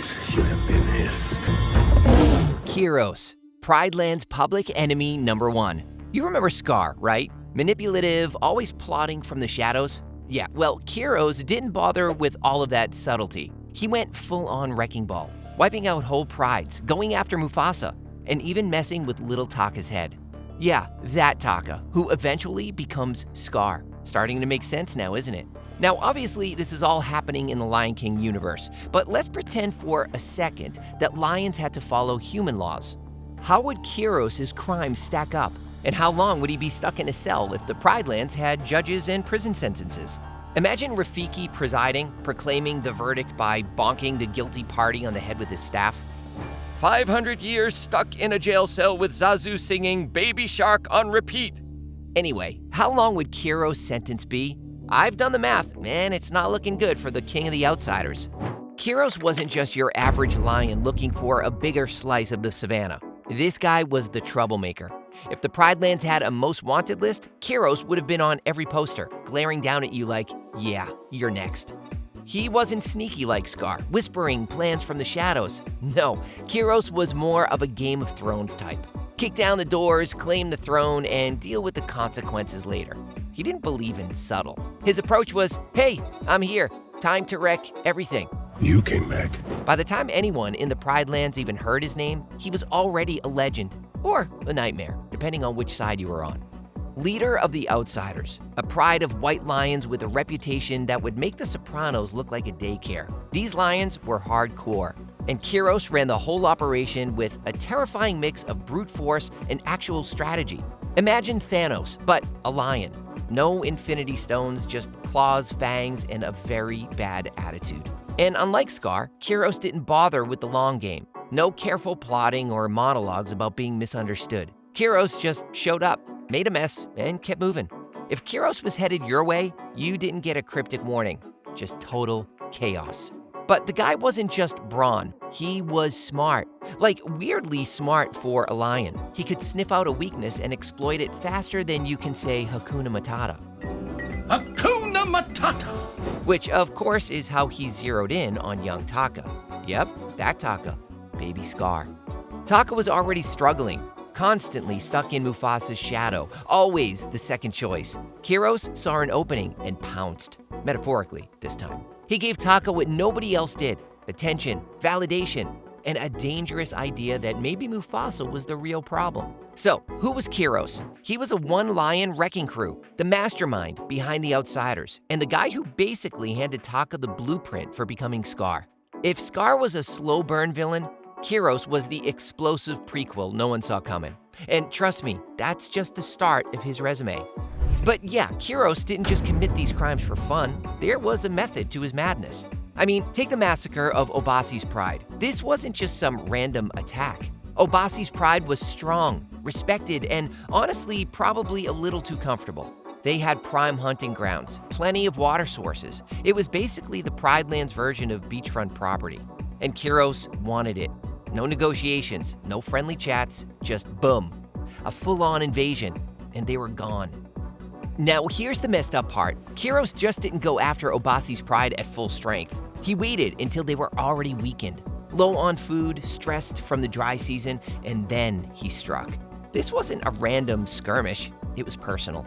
eyes should have been hissed. Kiros, Prideland's public enemy number 1. You remember Scar, right? Manipulative, always plotting from the shadows? Yeah, well, Kiros didn't bother with all of that subtlety. He went full-on wrecking ball, wiping out whole prides, going after Mufasa, and even messing with little Taka's head. Yeah, that Taka, who eventually becomes Scar. Starting to make sense now, isn't it? Now, obviously, this is all happening in the Lion King universe, but let's pretend for a second that lions had to follow human laws. How would Kiros' crimes stack up? And how long would he be stuck in a cell if the Pridelands had judges and prison sentences? Imagine Rafiki presiding, proclaiming the verdict by bonking the guilty party on the head with his staff. 500 years stuck in a jail cell with Zazu singing Baby Shark on repeat. Anyway, how long would Kiros' sentence be? I've done the math, and it's not looking good for the king of the outsiders. Kiros wasn't just your average lion looking for a bigger slice of the savannah. This guy was the troublemaker. If the Pridelands had a most wanted list, Kiros would have been on every poster, glaring down at you like, yeah, you're next. He wasn't sneaky like Scar, whispering plans from the shadows. No, Kiros was more of a Game of Thrones type. Kick down the doors, claim the throne, and deal with the consequences later. He didn't believe in subtle. His approach was, hey, I'm here, time to wreck everything. You came back. By the time anyone in the Pridelands even heard his name, he was already a legend, or a nightmare, depending on which side you were on. Leader of the outsiders, a pride of white lions with a reputation that would make the Sopranos look like a daycare. These lions were hardcore, and Kiros ran the whole operation with a terrifying mix of brute force and actual strategy. Imagine Thanos, but a lion. No infinity stones, just claws, fangs, and a very bad attitude. And unlike Scar, Kiros didn't bother with the long game. No careful plotting or monologues about being misunderstood. Kiros just showed up, made a mess, and kept moving. If Kiros was headed your way, you didn't get a cryptic warning. Just total chaos. But the guy wasn't just brawn, he was smart. Like, weirdly smart for a lion. He could sniff out a weakness and exploit it faster than you can say Hakuna Matata. Hakuna Matata! Which, of course, is how he zeroed in on young Taka. Yep, that Taka, baby Scar. Taka was already struggling, constantly stuck in Mufasa's shadow, always the second choice. Kiros saw an opening and pounced, metaphorically this time. He gave Taka what nobody else did, attention, validation, and a dangerous idea that maybe Mufasa was the real problem. So, who was Kiros? He was a one-lion wrecking crew, the mastermind behind the outsiders, and the guy who basically handed Taka the blueprint for becoming Scar. If Scar was a slow burn villain, Kiros was the explosive prequel no one saw coming. And trust me, that's just the start of his resume. But yeah, Kiros didn't just commit these crimes for fun. There was a method to his madness. I mean, take the massacre of Obasi's Pride. This wasn't just some random attack. Obasi's Pride was strong, respected, and honestly, probably a little too comfortable. They had prime hunting grounds, plenty of water sources. It was basically the Pridelands version of beachfront property. And Kiros wanted it. No negotiations, no friendly chats, just boom. A full-on invasion, and they were gone. Now, here's the messed up part. Kiros just didn't go after Obasi's Pride at full strength. He waited until they were already weakened, low on food, stressed from the dry season, and then he struck. This wasn't a random skirmish, it was personal.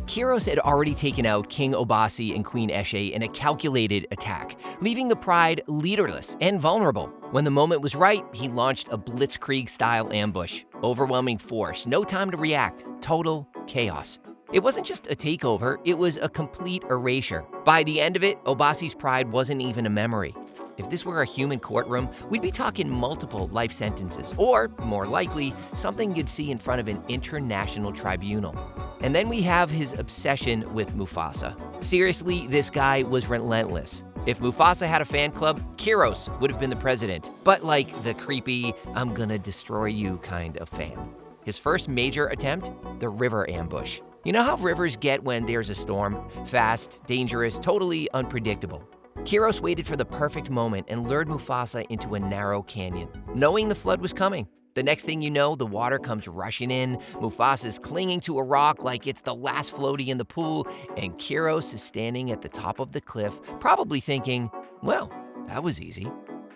Kiros had already taken out King Obasi and Queen Eshe in a calculated attack, leaving the Pride leaderless and vulnerable. When the moment was right, he launched a blitzkrieg-style ambush. Overwhelming force, no time to react, total chaos. It wasn't just a takeover, it was a complete erasure. By the end of it, Obasi's Pride wasn't even a memory. If this were a human courtroom, we'd be talking multiple life sentences, or, more likely, something you'd see in front of an international tribunal. And then we have his obsession with Mufasa. Seriously, this guy was relentless. If Mufasa had a fan club, Kiros would have been the president, but like the creepy, I'm gonna destroy you kind of fan. His first major attempt? The river ambush. You know how rivers get when there's a storm? Fast, dangerous, totally unpredictable. Kiros waited for the perfect moment and lured Mufasa into a narrow canyon, knowing the flood was coming. The next thing you know, the water comes rushing in, Mufasa's clinging to a rock like it's the last floaty in the pool, and Kiros is standing at the top of the cliff, probably thinking, well, that was easy.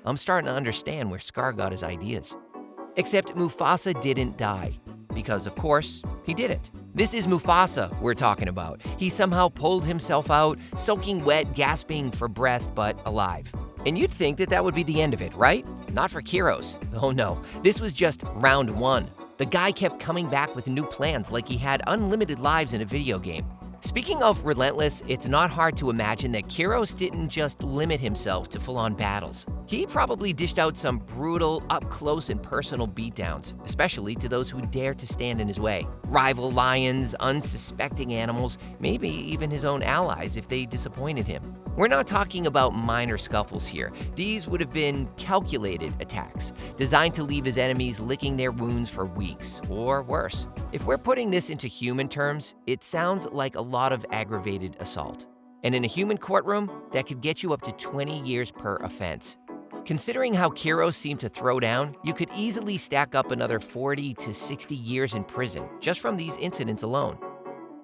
I'm starting to understand where Scar got his ideas. Except Mufasa didn't die. Because, of course, he didn't. This is Mufasa we're talking about. He somehow pulled himself out, soaking wet, gasping for breath, but alive. And you'd think that would be the end of it, right? Not for Kiros. Oh no, this was just round one. The guy kept coming back with new plans like he had unlimited lives in a video game. Speaking of relentless, it's not hard to imagine that Kiros didn't just limit himself to full-on battles. He probably dished out some brutal, up-close and personal beatdowns, especially to those who dare to stand in his way. Rival lions, unsuspecting animals, maybe even his own allies if they disappointed him. We're not talking about minor scuffles here. These would have been calculated attacks, designed to leave his enemies licking their wounds for weeks, or worse. If we're putting this into human terms, it sounds like a lot of aggravated assault. And in a human courtroom, that could get you up to 20 years per offense. Considering how Kiros seemed to throw down, you could easily stack up another 40 to 60 years in prison just from these incidents alone.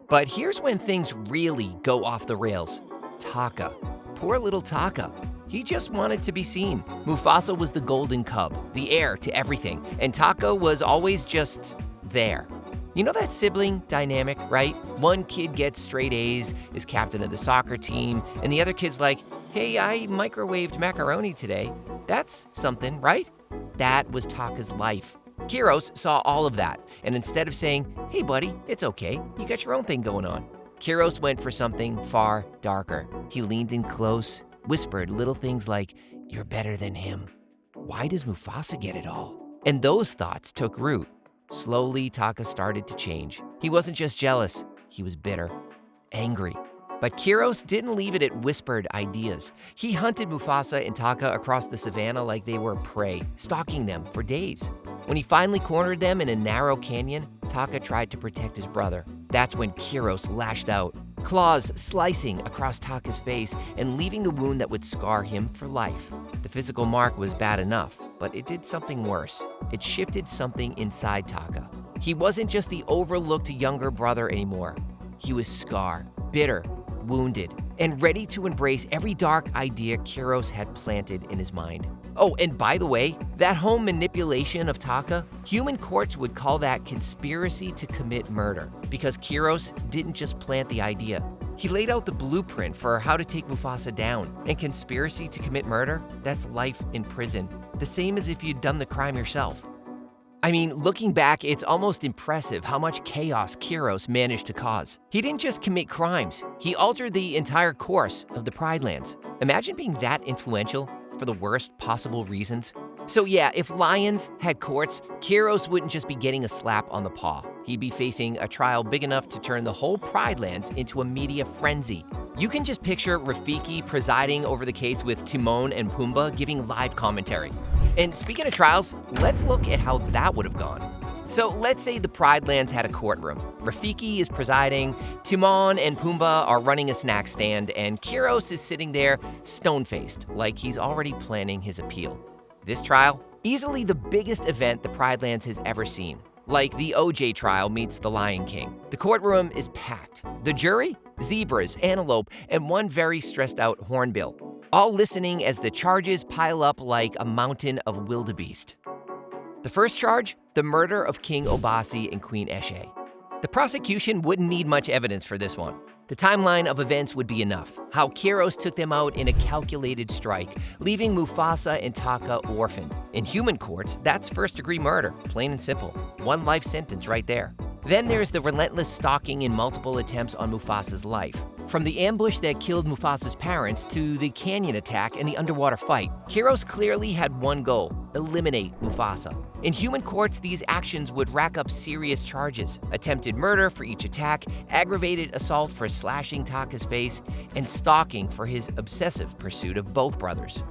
But here's when things really go off the rails. Taka. Poor little Taka. He just wanted to be seen. Mufasa was the golden cub, the heir to everything, and Taka was always just there. You know that sibling dynamic, right? One kid gets straight A's, is captain of the soccer team, and the other kid's like, hey, I microwaved macaroni today. That's something, right? That was Taka's life. Kiros saw all of that, and instead of saying, hey buddy, it's okay, you got your own thing going on, Kiros went for something far darker. He leaned in close, whispered little things like, you're better than him. Why does Mufasa get it all? And those thoughts took root. Slowly, Taka started to change. He wasn't just jealous, he was bitter, angry. But Kiros didn't leave it at whispered ideas. He hunted Mufasa and Taka across the savannah like they were prey, stalking them for days. When he finally cornered them in a narrow canyon, Taka tried to protect his brother. That's when Kiros lashed out, claws slicing across Taka's face and leaving the wound that would scar him for life. The physical mark was bad enough, but it did something worse. It shifted something inside Taka. He wasn't just the overlooked younger brother anymore. He was Scar, bitter, wounded, and ready to embrace every dark idea Kiros had planted in his mind. Oh, and by the way, that home manipulation of Taka, human courts would call that conspiracy to commit murder, because Kiros didn't just plant the idea. He laid out the blueprint for how to take Mufasa down. And conspiracy to commit murder, that's life in prison, the same as if you'd done the crime yourself. I mean, looking back, it's almost impressive how much chaos Kiros managed to cause. He didn't just commit crimes, he altered the entire course of the Pride Lands. Imagine being that influential for the worst possible reasons. So yeah, if lions had courts, Kiros wouldn't just be getting a slap on the paw. He'd be facing a trial big enough to turn the whole Pride Lands into a media frenzy. You can just picture Rafiki presiding over the case with Timon and Pumbaa giving live commentary. And speaking of trials, let's look at how that would have gone. So let's say the Pride Lands had a courtroom. Rafiki is presiding, Timon and Pumbaa are running a snack stand, and Kiros is sitting there stone-faced, like he's already planning his appeal. This trial, easily the biggest event the Pride Lands has ever seen. Like the OJ trial meets the Lion King. The courtroom is packed. The jury? Zebras, antelope, and one very stressed-out hornbill, all listening as the charges pile up like a mountain of wildebeest. The first charge? The murder of King Obasi and Queen Eshe. The prosecution wouldn't need much evidence for this one. The timeline of events would be enough. How Kiros took them out in a calculated strike, leaving Mufasa and Taka orphaned. In human courts, that's first-degree murder, plain and simple. One life sentence right there. Then there's the relentless stalking and multiple attempts on Mufasa's life. From the ambush that killed Mufasa's parents to the canyon attack and the underwater fight, Kiros clearly had one goal: eliminate Mufasa. In human courts, these actions would rack up serious charges: attempted murder for each attack, aggravated assault for slashing Taka's face, and stalking for his obsessive pursuit of both brothers.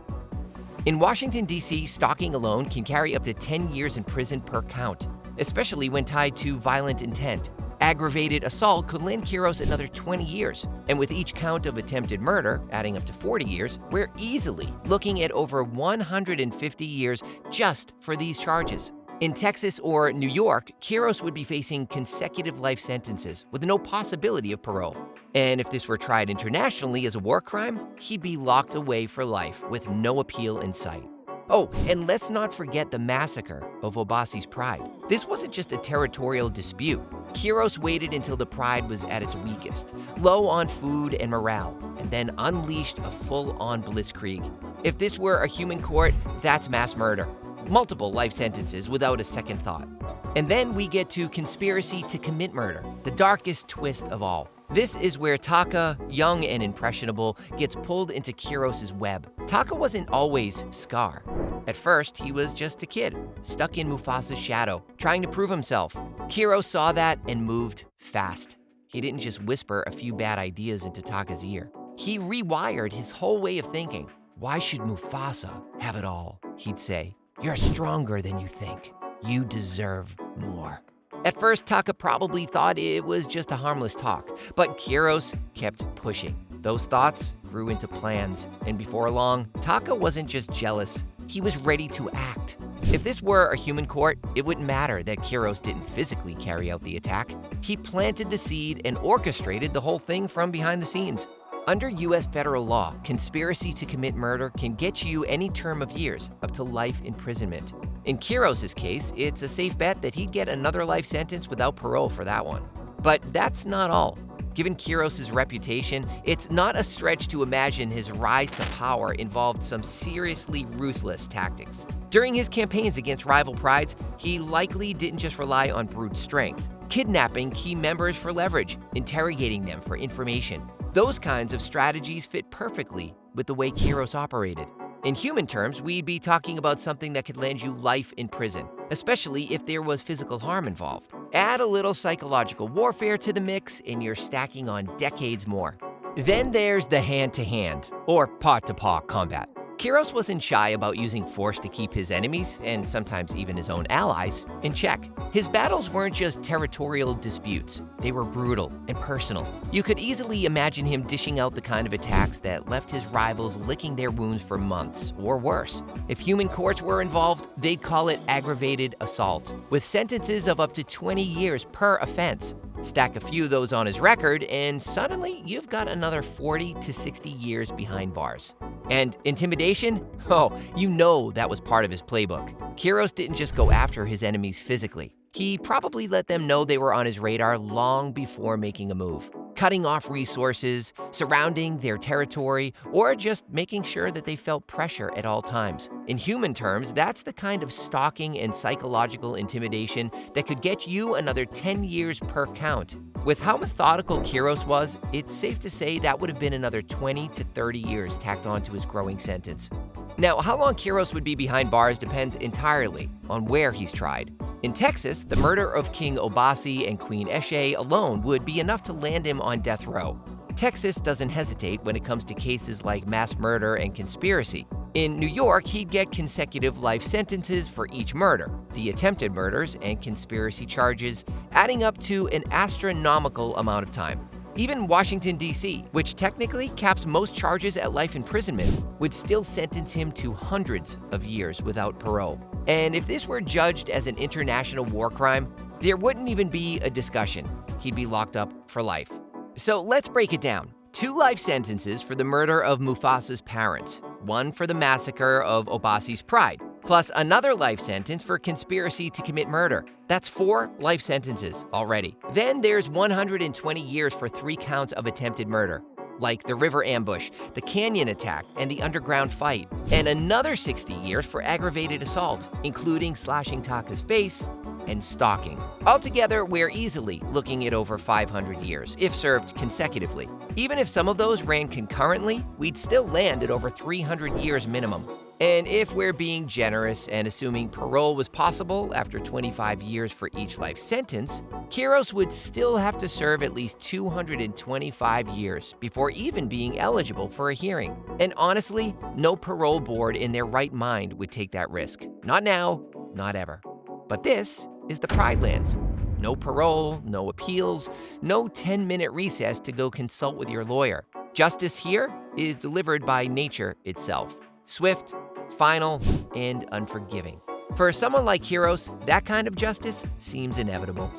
In Washington, D.C., stalking alone can carry up to 10 years in prison per count, especially when tied to violent intent. Aggravated assault could land Kiros another 20 years, and with each count of attempted murder adding up to 40 years, we're easily looking at over 150 years just for these charges. In Texas or New York, Kiros would be facing consecutive life sentences with no possibility of parole. And if this were tried internationally as a war crime, he'd be locked away for life with no appeal in sight. Oh, and let's not forget the massacre of Obasi's pride. This wasn't just a territorial dispute. Kiros waited until the pride was at its weakest, low on food and morale, and then unleashed a full-on blitzkrieg. If this were a human court, that's mass murder. Multiple life sentences without a second thought. And then we get to conspiracy to commit murder, the darkest twist of all. This is where Taka, young and impressionable, gets pulled into Kiros' web. Taka wasn't always Scar. At first, he was just a kid, stuck in Mufasa's shadow, trying to prove himself. Kiros saw that and moved fast. He didn't just whisper a few bad ideas into Taka's ear. He rewired his whole way of thinking. "Why should Mufasa have it all?" he'd say. "You're stronger than you think. You deserve more." At first, Taka probably thought it was just a harmless talk, but Kiros kept pushing. Those thoughts grew into plans, and before long, Taka wasn't just jealous, he was ready to act. If this were a human court, it wouldn't matter that Kiros didn't physically carry out the attack. He planted the seed and orchestrated the whole thing from behind the scenes. Under U.S. federal law, conspiracy to commit murder can get you any term of years, up to life imprisonment. In Kiros' case, it's a safe bet that he'd get another life sentence without parole for that one. But that's not all. Given Kiros' reputation, it's not a stretch to imagine his rise to power involved some seriously ruthless tactics. During his campaigns against rival prides, he likely didn't just rely on brute strength, kidnapping key members for leverage, interrogating them for information. Those kinds of strategies fit perfectly with the way Kiros operated. In human terms, we'd be talking about something that could land you life in prison, especially if there was physical harm involved. Add a little psychological warfare to the mix, and you're stacking on decades more. Then there's the hand-to-hand, or paw-to-paw combat. Kiros wasn't shy about using force to keep his enemies, and sometimes even his own allies, in check. His battles weren't just territorial disputes. They were brutal and personal. You could easily imagine him dishing out the kind of attacks that left his rivals licking their wounds for months, or worse. If human courts were involved, they'd call it aggravated assault, with sentences of up to 20 years per offense. Stack a few of those on his record, and suddenly you've got another 40 to 60 years behind bars. And intimidation? Oh, you know that was part of his playbook. Kiros didn't just go after his enemies physically. He probably let them know they were on his radar long before making a move, cutting off resources, surrounding their territory, or just making sure that they felt pressure at all times. In human terms, that's the kind of stalking and psychological intimidation that could get you another 10 years per count. With how methodical Kiros was, it's safe to say that would have been another 20 to 30 years tacked onto his growing sentence. Now, how long Kiros would be behind bars depends entirely on where he's tried. In Texas, the murder of King Obasi and Queen Eshe alone would be enough to land him on death row. Texas doesn't hesitate when it comes to cases like mass murder and conspiracy. In New York, he'd get consecutive life sentences for each murder, the attempted murders and conspiracy charges adding up to an astronomical amount of time. Even Washington, D.C., which technically caps most charges at life imprisonment, would still sentence him to hundreds of years without parole. And if this were judged as an international war crime, there wouldn't even be a discussion. He'd be locked up for life. So let's break it down. 2 life sentences for the murder of Mufasa's parents, 1 for the massacre of Obasi's pride, plus another life sentence for conspiracy to commit murder. That's 4 life sentences already. Then there's 120 years for 3 counts of attempted murder, like the river ambush, the canyon attack, and the underground fight. And another 60 years for aggravated assault, including slashing Taka's face and stalking. Altogether, we're easily looking at over 500 years, if served consecutively. Even if some of those ran concurrently, we'd still land at over 300 years minimum. And if we're being generous and assuming parole was possible after 25 years for each life sentence, Kiros would still have to serve at least 225 years before even being eligible for a hearing. And honestly, no parole board in their right mind would take that risk. Not now, not ever. But this is the Pride Lands. No parole, no appeals, no 10-minute recess to go consult with your lawyer. Justice here is delivered by nature itself. Swift, final, and unforgiving. For someone like Kiros, that kind of justice seems inevitable.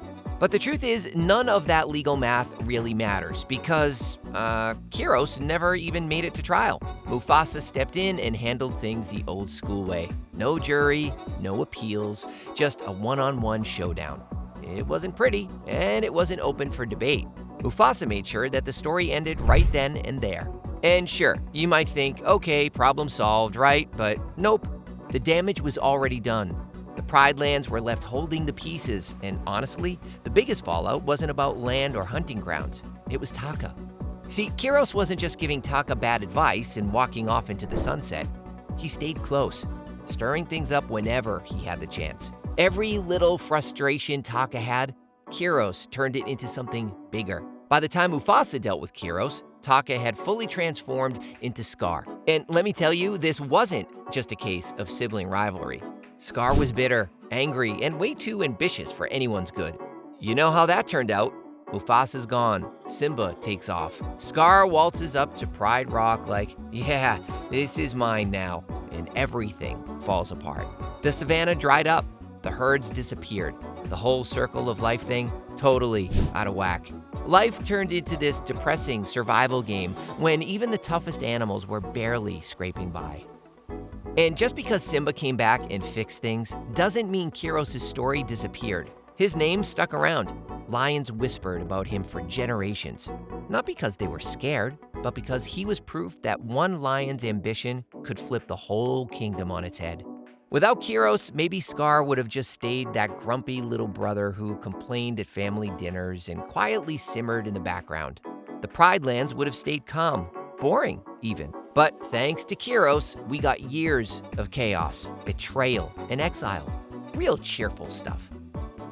But the truth is, none of that legal math really matters because, Kiros never even made it to trial. Mufasa stepped in and handled things the old school way. No jury, no appeals, just a one-on-one showdown. It wasn't pretty, and it wasn't open for debate. Mufasa made sure that the story ended right then and there. And sure, you might think, okay, problem solved, right? But nope, the damage was already done. The Pride Lands were left holding the pieces, and honestly, the biggest fallout wasn't about land or hunting grounds. It was Taka. See, Kiros wasn't just giving Taka bad advice and walking off into the sunset. He stayed close, stirring things up whenever he had the chance. Every little frustration Taka had, Kiros turned it into something bigger. By the time Mufasa dealt with Kiros, Taka had fully transformed into Scar. And let me tell you, this wasn't just a case of sibling rivalry. Scar was bitter, angry, and way too ambitious for anyone's good. You know how that turned out. Mufasa's gone. Simba takes off. Scar waltzes up to Pride Rock like, yeah, this is mine now. And everything falls apart. The savannah dried up. The herds disappeared. The whole circle of life thing, totally out of whack. Life turned into this depressing survival game when even the toughest animals were barely scraping by. And just because Simba came back and fixed things doesn't mean Kiros' story disappeared. His name stuck around. Lions whispered about him for generations. Not because they were scared, but because he was proof that one lion's ambition could flip the whole kingdom on its head. Without Kiros, maybe Scar would have just stayed that grumpy little brother who complained at family dinners and quietly simmered in the background. The Pride Lands would have stayed calm, boring even. But thanks to Kiros, we got years of chaos, betrayal, and exile. Real cheerful stuff.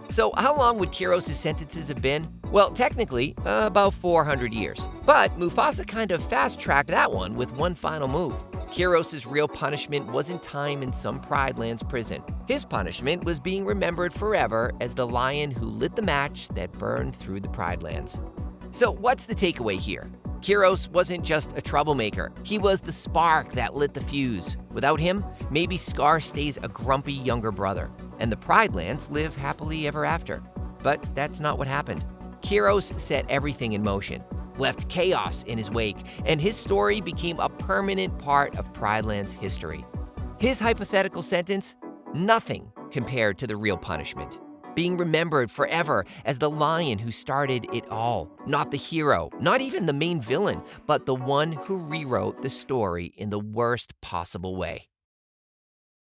So how long would Kiros' sentences have been? Well, technically, about 400 years. But Mufasa kind of fast-tracked that one with one final move. Kiros' real punishment wasn't time in some Pride Lands prison. His punishment was being remembered forever as the lion who lit the match that burned through the Pride Lands. So what's the takeaway here? Kiros wasn't just a troublemaker. He was the spark that lit the fuse. Without him, maybe Scar stays a grumpy younger brother, and the Pride Lands live happily ever after. But that's not what happened. Kiros set everything in motion, left chaos in his wake, and his story became a permanent part of Pride Lands history. His hypothetical sentence? Nothing compared to the real punishment. Being remembered forever as the lion who started it all. Not the hero, not even the main villain, but the one who rewrote the story in the worst possible way.